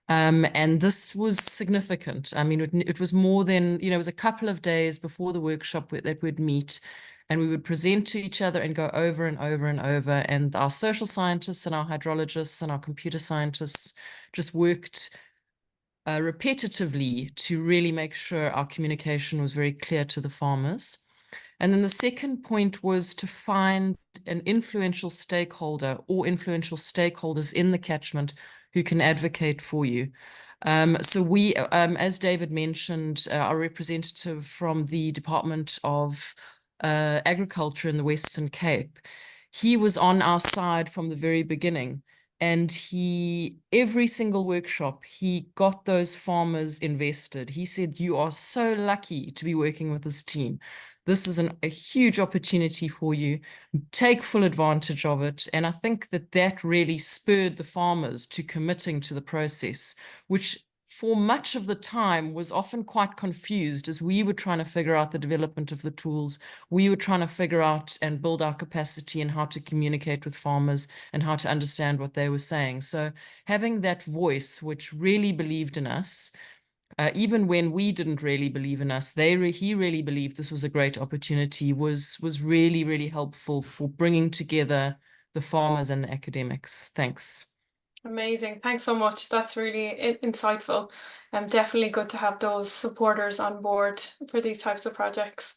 Speaker 7: And this was significant. I mean, it was more than, it was a couple of days before the workshop that we'd meet and we would present to each other and go over and over and over. And our social scientists and our hydrologists and our computer scientists just worked repetitively to really make sure our communication was very clear to the farmers. And then the second point was to find an influential stakeholder or influential stakeholders in the catchment who can advocate for you. So we, as David mentioned, our representative from the Department of Agriculture in the Western Cape, he was on our side from the very beginning. And every single workshop, he got those farmers invested. He said, you are so lucky to be working with this team. This is a huge opportunity for you. Take full advantage of it. And I think that really spurred the farmers to committing to the process, which for much of the time was often quite confused as we were trying to figure out the development of the tools. We were trying to figure out and build our capacity and how to communicate with farmers and how to understand what they were saying. So having that voice, which really believed in us, even when we didn't really believe in us, he really believed this was a great opportunity, was really, really helpful for bringing together the farmers and the academics. Thanks.
Speaker 1: Amazing. Thanks so much. That's really insightful. Definitely good to have those supporters on board for these types of projects.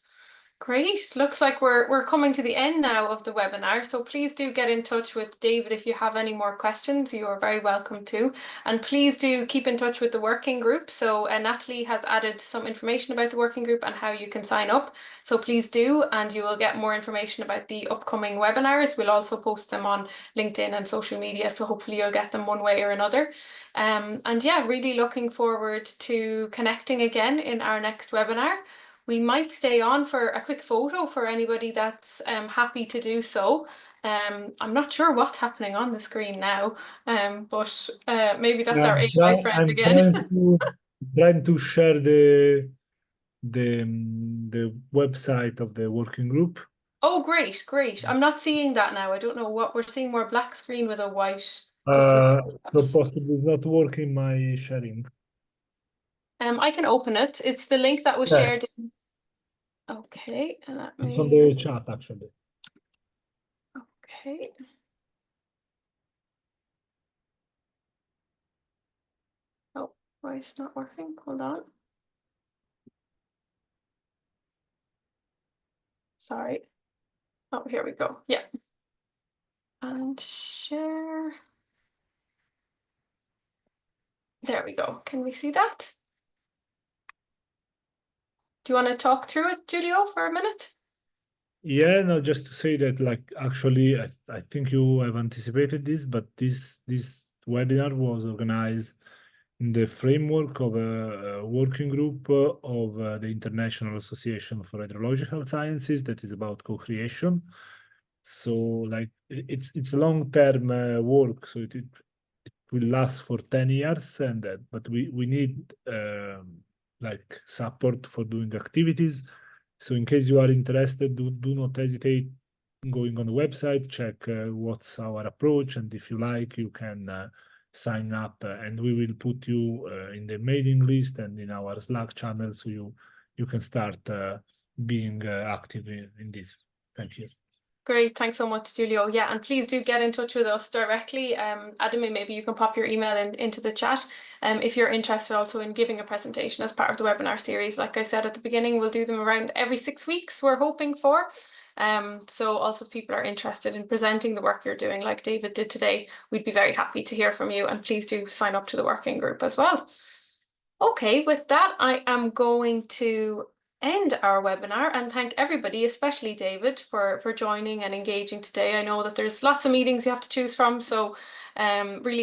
Speaker 1: Great. Looks like we're coming to the end now of the webinar. So please do get in touch with David if you have any more questions. You are very welcome to. And please do keep in touch with the working group. So Natalie has added some information about the working group and how you can sign up. So please do, and you will get more information about the upcoming webinars. We'll also post them on LinkedIn and social media. So hopefully you'll get them one way or another. And yeah, really looking forward to connecting again in our next webinar. We might stay on for a quick photo for anybody that's happy to do so. I'm not sure what's happening on the screen now, but maybe that's our AI friend again.
Speaker 4: Trying to share the website of the working group.
Speaker 1: Oh, great, great. I'm not seeing that now. I don't know what we're seeing, more black screen with a white.
Speaker 4: So possibly it's not working my sharing.
Speaker 1: I can open it. It's the link that was shared. Okay, let
Speaker 4: It's on
Speaker 1: me.
Speaker 4: the chat actually.
Speaker 1: Okay. Oh, why it's not working? Hold on. Sorry. Oh, here we go. Yeah. And share. There we go. Can we see that? Do you want to talk through it, Julio, for a minute?
Speaker 4: Yeah, no, just to say that, like, actually, I think you have anticipated this, but this webinar was organized in the framework of a working group of the International Association for Hydrological Sciences that is about co-creation. So, like, it's long-term work, so it will last for 10 years, and but we need like support for doing activities. So in case you are interested, do not hesitate going on the website, check what's our approach, and if you like, you can sign up, and we will put you in the mailing list and in our Slack channel, so you can start being active in this. Thank you.
Speaker 1: Great, thanks so much, Giulio. Yeah, and please do get in touch with us directly. Adami, maybe you can pop your email into the chat. If you're interested also in giving a presentation as part of the webinar series. Like I said at the beginning, we'll do them around every 6 weeks, we're hoping for. So also if people are interested in presenting the work you're doing, like David did today, we'd be very happy to hear from you, and please do sign up to the working group as well. Okay, with that, I am going to end our webinar and thank everybody, especially David, for joining and engaging today. I know that there's lots of meetings you have to choose from, so really